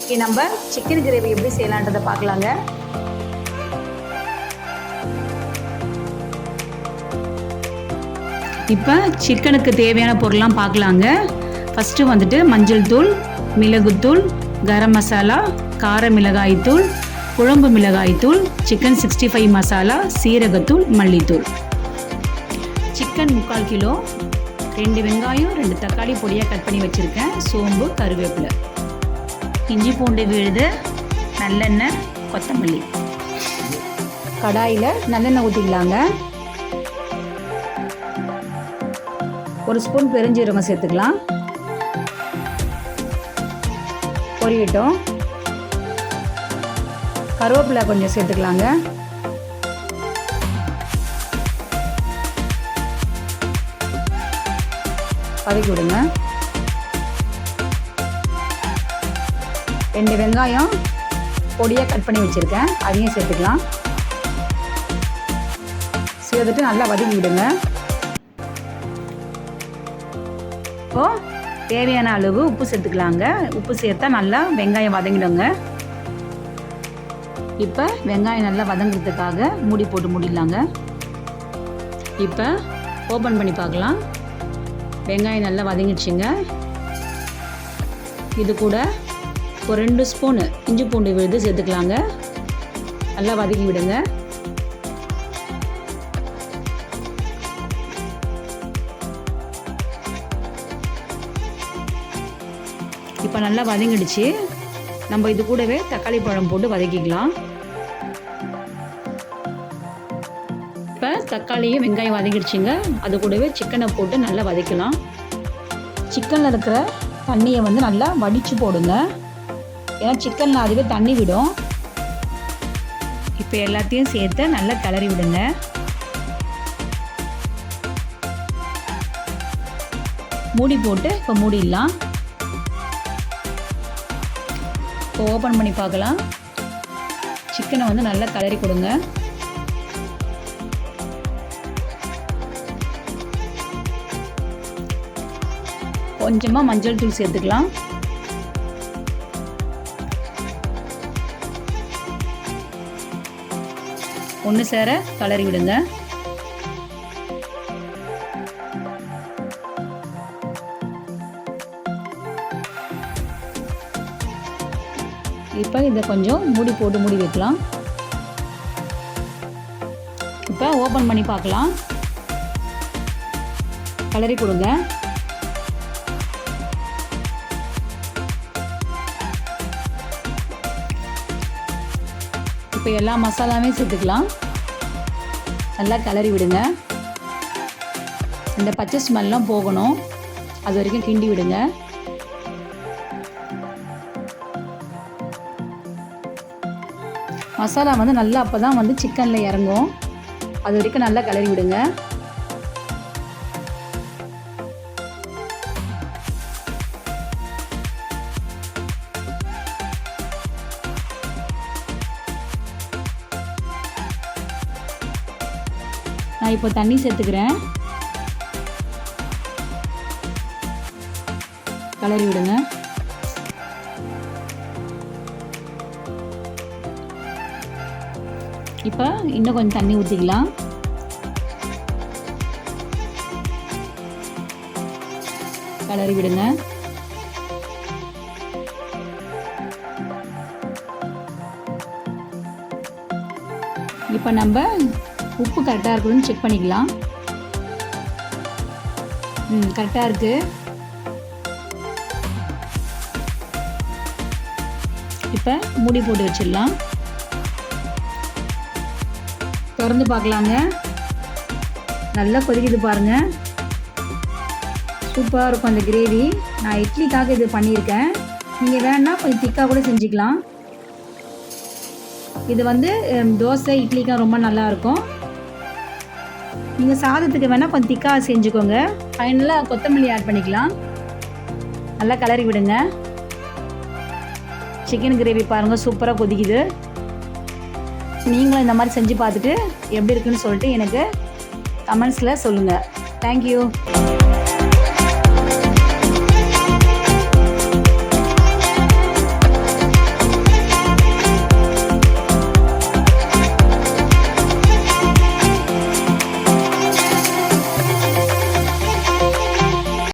இன்றைக்கி நம்ம chicken gravy எப்படி செய்யலான்றதை பார்க்கலாங்க. இப்போ சிக்கனுக்கு தேவையான பொருள்லாம் பார்க்கலாங்க. ஃபஸ்ட்டு வந்துட்டு மஞ்சள் தூள், மிளகுத்தூள், கரம் மசாலா, கார மிளகாய்த்தூள், குழம்பு மிளகாய்த்தூள், சிக்கன் 65 மசாலா, சீரகத்தூள், மல்லித்தூள். சிக்கன் 3/4 கிலோ, 2 வெங்காயம், 2 தக்காளி பொடியாக கட் பண்ணி வச்சுருக்கேன், சோம்பு, கருவேப்பிலை, இஞ்சி பூண்டு விழுது, நல்லெண்ணெய், கொத்தமல்லி. கடாயில் நல்லெண்ணெய் ஊற்றிக்கலாங்க. 1 ஸ்பூன் பெருஞ்சீரகம் சேர்த்துக்கலாம். பொரியட்டும். கருவேப்பிலை கொஞ்சம் சேர்த்துக்கலாங்க. வதக்கி விடுங்க. 2 வெங்காயம் பொடியாக கட் பண்ணி வச்சுருக்கேன், அதையும் சேர்த்துக்கலாம். சேர்த்துட்டு நல்லா வதக்கி விடுங்க. இப்போது தேவையான அளவு உப்பு சேர்த்துக்கலாங்க. உப்பு சேர்த்தா நல்லா வெங்காயம் வதங்கிடுங்க. இப்போ வெங்காயம் நல்லா வதங்குறதுக்காக மூடி போட்டு மூடிடலாங்க. இப்போ ஓப்பன் பண்ணி பார்க்கலாம். வெங்காயம் நல்லா வதங்கிடுச்சுங்க. இது கூட ஒரு 2 ஸ்பூனு இஞ்சி பூண்டு விழுது சேர்த்துக்கலாங்க. நல்லா வதக்கி விடுங்க. இப்போ நல்லா வதங்கிடுச்சு. நம்ம இது கூடவே தக்காளி பழம் போட்டு வதக்கிக்கலாம். இப்போ தக்காளியும் வெங்காயம் வதங்கிடுச்சுங்க. அது கூடவே சிக்கனை போட்டு நல்லா வதக்கலாம். சிக்கனில் இருக்கிற தண்ணியை வந்து நல்லா வடித்து போடுங்க. ஏன்னா சிக்கனில் அதுவே தண்ணி விடும். இப்போ எல்லாத்தையும் சேர்த்து நல்லா கிளறி விடுங்க. மூடி போட்டு இப்போ மூடிடலாம். இப்போ ஓப்பன் பண்ணி பார்க்கலாம். சிக்கனை வந்து நல்லா கிளறி கொடுங்க. கொஞ்சமாக மஞ்சள் தூள் சேர்த்துக்கலாம். ஒன்று சேர கிளறி விடுங்க. இப்போ இதை கொஞ்சம் மூடி போட்டு மூடி வைக்கலாம். இப்போ ஓப்பன் பண்ணி பார்க்கலாம். கிளறி கொடுங்க. இப்போ எல்லா மசாலாவே சேர்த்துக்கலாம். நல்லா கிளறி விடுங்க. இந்த பச்சை ஸ்மெல்லாம் போகணும், அது வரைக்கும் கிண்டி விடுங்க. மசாலா வந்து நல்லா அப்போ தான் வந்து சிக்கனில் இறங்கும், அது வரைக்கும் நல்லா கிளறி விடுங்க. நான் இப்போ தண்ணி சேர்த்துக்கிறேன். கிளறி விடுங்க. இப்போ இன்னும் கொஞ்சம் தண்ணி ஊற்றிக்கலாம். கிளறி விடுங்க. இப்போ நம்ம உப்பு கரெக்டாக இருக்குன்னு செக் பண்ணிக்கலாம். கரெக்டாக இருக்குது. இப்போ மூடி போட்டு வச்சிடலாம். திறந்து பார்க்கலாங்க. நல்லா கொதிக்குது பாருங்கள். சூப்பராக இருக்கும் அந்த கிரேவி. நான் இட்லிக்காக இது பண்ணியிருக்கேன். நீங்கள் வேணா கொஞ்சம் திக்காக கூட செஞ்சுக்கலாம். இது வந்து தோசை இட்லிக்காக ரொம்ப நல்லாயிருக்கும். நீங்கள் சாதத்துக்கு வேணால் கொஞ்சம் திக்காக செஞ்சுக்கோங்க. ஃபைனலாக கொத்தமல்லி ஆட் பண்ணிக்கலாம். நல்லா கிளறி விடுங்க. சிக்கன் கிரேவி பாருங்கள், சூப்பராக கொதிக்குது. நீங்களும் இந்த மாதிரி செஞ்சு பார்த்துட்டு எப்படி இருக்குன்னு சொல்லிட்டு எனக்கு கமெண்ட்ஸில் சொல்லுங்கள். தேங்க்யூ.